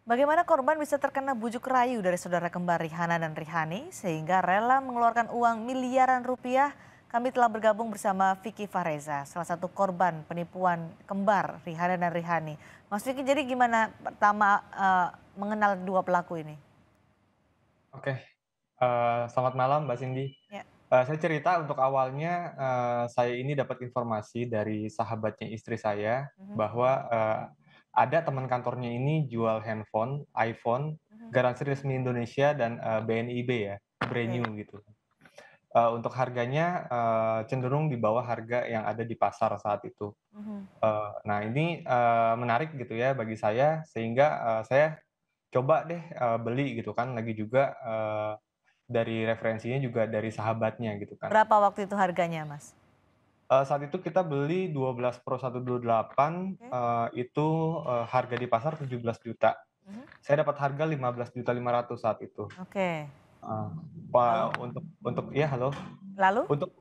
Bagaimana korban bisa terkena bujuk rayu dari saudara kembar Rihanna dan Rihani sehingga rela mengeluarkan uang miliaran rupiah? Kami telah bergabung bersama Vicky Fareza, salah satu korban penipuan kembar Rihanna dan Rihani. Mas Vicky, jadi gimana pertama mengenal dua pelaku ini? Oke, selamat malam Mbak Cindy. Ya. Saya cerita untuk awalnya, saya ini dapat informasi dari sahabatnya istri saya Mhm, bahwa, ada teman kantornya ini jual handphone, iPhone, mhm. garansi resmi Indonesia dan, BNIB ya, brand new Oke. gitu. Untuk harganya, cenderung di bawah harga yang ada di pasar saat itu. Mhm. Nah ini, menarik gitu ya bagi saya sehingga, saya coba deh, beli gitu kan, lagi juga, dari referensinya juga dari sahabatnya gitu kan. Berapa waktu itu harganya, Mas? Saat itu kita beli 12 Pro 128, Oke. itu, harga di pasar 17 juta. Mhm. Saya dapat harga 15.500.000 saat itu. Oke. Heeh. Lalu? Untuk iya, halo? Lalu? Untuk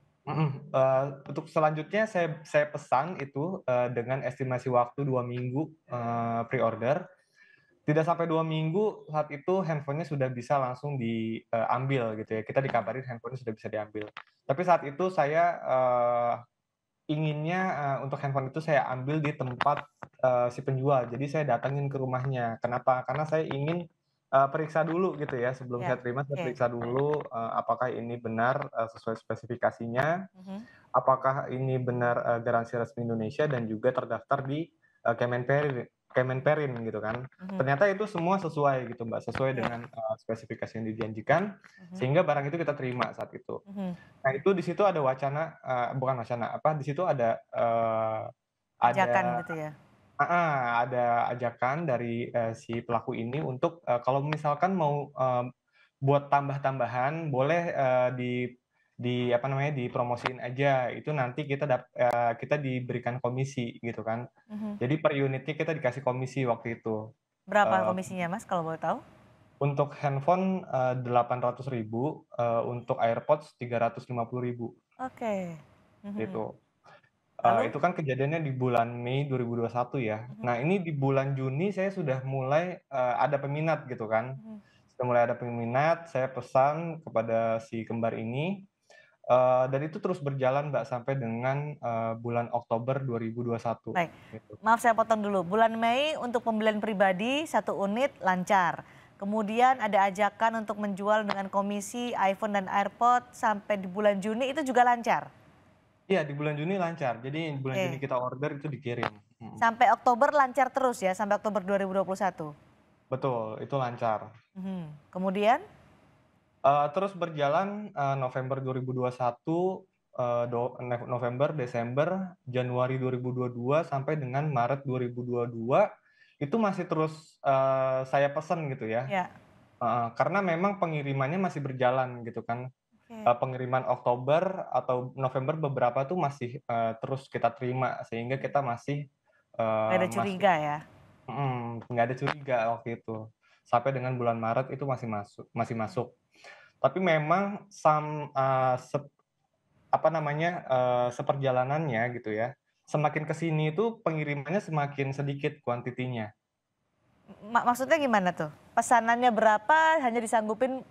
untuk selanjutnya saya pesan itu, dengan estimasi waktu 2 minggu, pre-order. Tidak sampai 2 minggu, saat itu handphonenya sudah bisa langsung diambil gitu ya, kita Mhm. dikabarin handphonenya sudah bisa diambil. Tapi saat itu saya, inginnya, untuk handphone itu saya ambil di tempat, si penjual, jadi saya datangin ke rumahnya. Kenapa? Karena saya ingin, periksa dulu gitu ya, sebelum Ya. saya terima, saya Oke. periksa dulu, apakah ini benar, sesuai spesifikasinya, Mhm. apakah ini benar, garansi resmi Indonesia dan juga terdaftar di, Kemenperin gitu kan. Mhm. Ternyata itu semua sesuai gitu Mbak, sesuai Oke. dengan, spesifikasi yang dijanjikan, Mhm. sehingga barang itu kita terima saat itu. Mhm. Nah itu di situ ada wacana, bukan wacana, apa, di situ ada Ajakan gitu ya? heeh, ada ajakan dari, si pelaku ini untuk, kalau misalkan mau, buat tambah-tambahan boleh, apa namanya, dipromosiin aja, itu nanti kita diberikan komisi gitu kan. Mhm. Jadi per unitnya kita dikasih komisi waktu itu. Berapa Eee, komisinya, Mas, kalau boleh tahu? untuk handphone, 800.000, untuk AirPods 350.000 Oke. Mhm. gitu. Lalu? Itu kan kejadiannya di bulan Mei 2021 ya. Mhm. Nah ini di bulan Juni saya sudah mulai, ada peminat gitu kan. Mhm. Sudah mulai ada peminat, saya pesan kepada si kembar ini, dan itu terus berjalan Mbak sampai dengan, bulan Oktober 2021 Baik, gitu. maaf saya potong dulu. Bulan Mei untuk pembelian pribadi 1 unit lancar. Kemudian ada ajakan untuk menjual dengan komisi iPhone dan AirPod sampai di bulan Juni itu juga lancar? Iya di bulan Juni lancar, jadi bulan Juni Oke. kita order itu dikirim, mhm. Sampai Oktober lancar terus ya, sampai Oktober 2021? Betul, itu lancar. Mhm. Kemudian? Terus berjalan, November 2021, November, Desember, Januari 2022, sampai dengan Maret 2022, itu masih terus, saya pesen gitu ya. Ya. Heeh, karena memang pengirimannya masih berjalan gitu kan. Oke. Pengiriman Oktober atau November beberapa tuh masih, terus kita terima, sehingga kita masih, Nggak ada masih curiga ya? nggak ada curiga waktu itu. Sampai dengan bulan Maret itu masih masuk. Tapi memang apa namanya, seperjalanannya gitu ya, semakin ke sini itu pengirimannya semakin sedikit kuantitinya. Maksudnya gimana tuh? Pesanannya berapa hanya disanggupin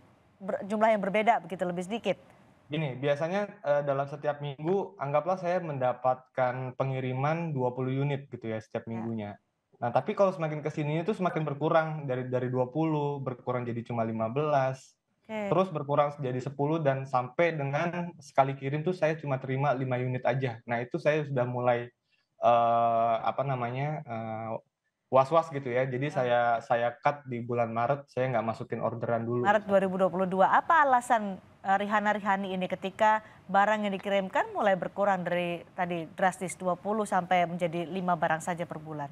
jumlah yang berbeda begitu, lebih sedikit? Gini, biasanya, dalam setiap minggu anggaplah saya mendapatkan pengiriman 20 unit gitu ya setiap Ya. minggunya. Nah, tapi kalau semakin ke sini itu semakin berkurang dari 20 berkurang jadi cuma 15, Oke. terus berkurang jadi 10 dan sampai dengan sekali kirim tuh saya cuma terima 5 unit aja. Nah, itu saya sudah mulai, apa namanya, was-was gitu ya. Jadi Heeh. saya cut di bulan Maret, saya nggak masukin orderan dulu Maret saat itu. 2022. Apa alasan, Rihanna ini ketika barang yang dikirimkan mulai berkurang dari tadi drastis 20 sampai menjadi 5 barang saja per bulan?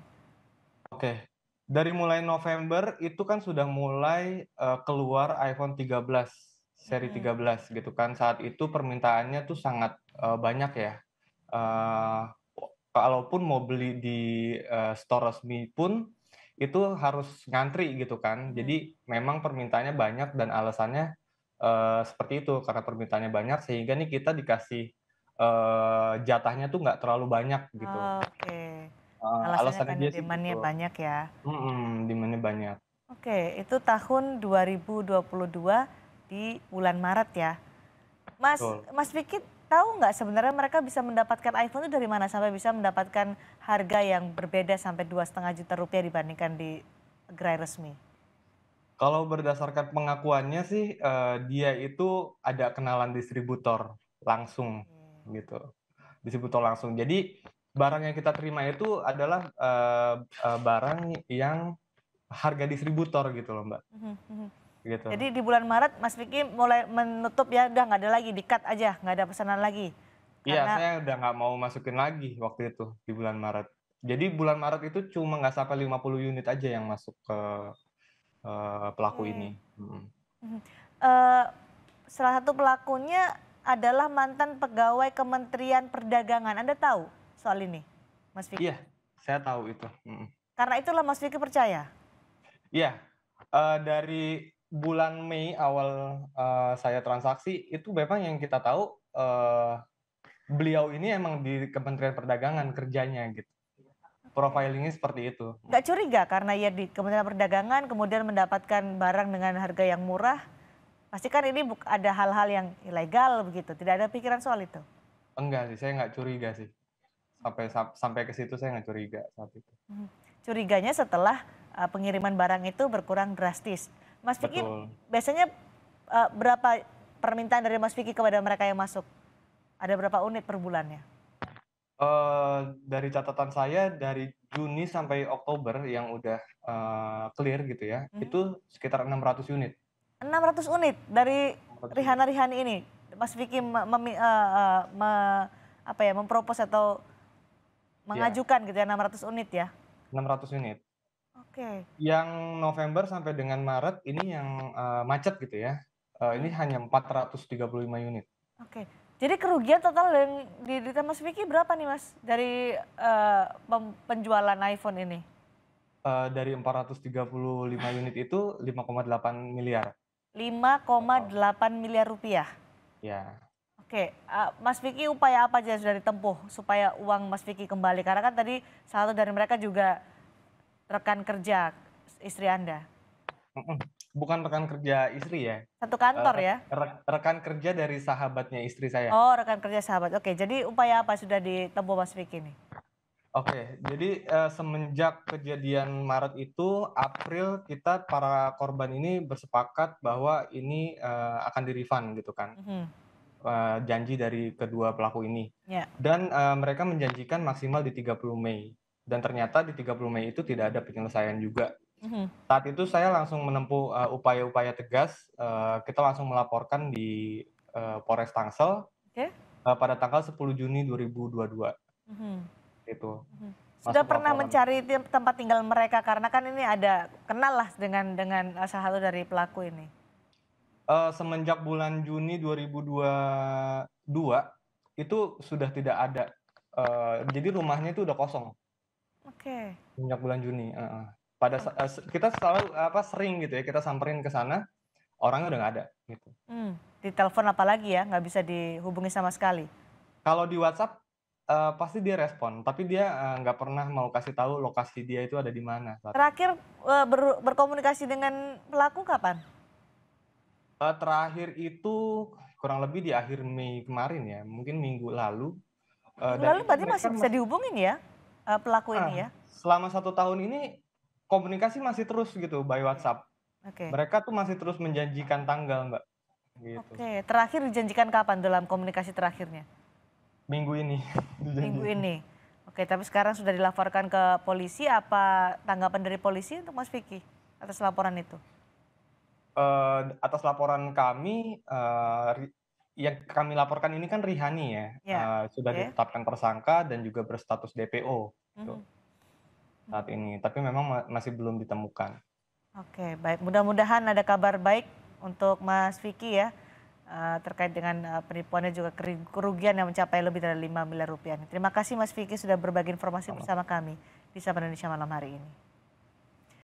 Oke. Dari mulai November itu kan sudah mulai, keluar iPhone 13, seri Mhm. 13 gitu kan. Saat itu permintaannya tuh sangat, banyak ya. Eee, Kalaupun mau beli di, store resmi pun, itu harus ngantri gitu kan. Mhm. Jadi memang permintaannya banyak dan alasannya, seperti itu, karena permintaannya banyak sehingga nih kita dikasih, jatahnya tuh nggak terlalu banyak gitu. Oke. Heeh, Alasannya alasannya karena dia sih demand-nya gitu. banyak ya? Demand-nya banyak. Oke, itu tahun 2022 di bulan Maret ya. Betul. Mas Vicky tahu nggak sebenarnya mereka bisa mendapatkan iPhone itu dari mana sampai bisa mendapatkan harga yang berbeda sampai 2,5 juta rupiah dibandingkan di gerai resmi? Kalau berdasarkan pengakuannya sih, dia itu ada kenalan distributor langsung, gitu. Distributor langsung. Jadi, barang yang kita terima itu adalah, barang yang harga distributor gitu loh, Mbak, Mhm, mhm. gitu. Jadi di bulan Maret Mas Vicky mulai menutup ya, udah nggak ada lagi, di-cut aja, nggak ada pesanan lagi? Iya, Karena saya udah nggak mau masukin lagi waktu itu, di bulan Maret. Jadi bulan Maret itu cuma nggak sampai 50 unit aja yang masuk ke, pelaku oke. ini, mhm. Mhm. Salah satu pelakunya adalah mantan pegawai Kementerian Perdagangan. Anda tahu soal ini, Mas Vicky? Iya, saya tahu itu, mhm. Karena itulah Mas Vicky percaya? Iya, dari bulan Mei awal, saya transaksi, itu memang yang kita tahu, beliau ini emang di Kementerian Perdagangan kerjanya gitu, Oke. profilingnya seperti itu. Nggak curiga karena ia di Kementerian Perdagangan kemudian mendapatkan barang dengan harga yang murah, pasti kan ini ada hal-hal yang ilegal begitu, tidak ada pikiran soal itu? Enggak sih, saya nggak curiga sih, sampai ke situ saya nggak curiga saat itu. Mhm. Curiganya setelah, pengiriman barang itu berkurang drastis. Mas Vicky Betul. biasanya, berapa permintaan dari Mas Vicky kepada mereka yang masuk? Ada berapa unit per bulannya? Dari catatan saya dari Juni sampai Oktober yang udah, clear gitu ya, Mhm. itu sekitar 600 unit. 600 unit dari 600 unit. Rihanna-Rihanni ini? Mas Vicky apa ya, mempropos atau Iya, mengajukan gitu ya 600 unit ya? 600 unit. Oke. Yang November sampai dengan Maret ini yang, macet gitu ya, ini Mhm. hanya 435 unit. Oke. Jadi kerugian total yang diderita Mas Vicky berapa nih Mas dari, penjualan iPhone ini? Dari 435 unit itu 5,8 miliar total. Rp5,8 miliar. Ya, Oke, Mas Vicky upaya apa aja yang sudah ditempuh supaya uang Mas Vicky kembali? Karena kan tadi salah satu dari mereka juga rekan kerja istri Anda. mhm, bukan rekan kerja istri ya, Satu kantor rek ya? rek rekan kerja dari sahabatnya istri saya. Oh, rekan kerja sahabat. Oke, jadi upaya apa sudah ditempuh Mas Vicky nih? Oke, jadi, semenjak kejadian Maret itu, April kita para korban ini bersepakat bahwa ini, akan di-refund gitu kan, Mhm, janji dari kedua pelaku ini. ya. Dan, mereka menjanjikan maksimal di 30 Mei, dan ternyata di 30 Mei itu tidak ada penyelesaian juga. Mhm, Saat itu saya langsung menempuh, upaya-upaya tegas, kita langsung melaporkan di, Polres Tangsel, oke. pada tanggal 10 Juni 2022, Mhm, itu, mhm. Sudah masuk pernah laporan. mencari tempat tinggal mereka karena kan ini ada kenal lah dengan, salah satu dari pelaku ini? Semenjak bulan Juni 2022, itu sudah tidak ada, jadi rumahnya itu udah kosong Oke. semenjak bulan Juni, heeh. Pada kita selalu sering gitu ya, kita samperin ke sana, orangnya udah nggak ada, gitu. Ditelepon apalagi ya, nggak bisa dihubungi sama sekali? Kalau di WhatsApp, pasti dia respon, tapi dia, nggak pernah mau kasih tahu lokasi dia itu ada di mana saat itu. Terakhir, berkomunikasi dengan pelaku kapan? Terakhir itu kurang lebih di akhir Mei kemarin ya, mungkin minggu lalu, Minggu dan lalu itu berarti mereka masih bisa masih. dihubungin ya, pelaku ini ya? Selama 1 tahun ini komunikasi masih terus gitu by Oke. WhatsApp. Oke. Mereka tuh masih terus menjanjikan tanggal, Mbak, gitu. Oke, terakhir dijanjikan kapan dalam komunikasi terakhirnya? Minggu ini Minggu dijanjiin. ini? Oke, tapi sekarang sudah dilaporkan ke polisi, apa tanggapan dari polisi untuk Mas Vicky atas laporan itu? Atas laporan kami, yang kami laporkan ini kan Rihanni ya, Ya, sudah oke. ditetapkan tersangka dan juga berstatus DPO gitu Mhm, saat mhm. ini, tapi memang masih belum ditemukan. Oke, baik. Mudah-mudahan ada kabar baik untuk Mas Vicky ya, terkait dengan, penipuannya juga kerugian yang mencapai lebih dari 5 miliar rupiah. Terima kasih Mas Vicky sudah berbagi informasi Sama. bersama kami di Sapa Indonesia malam hari ini.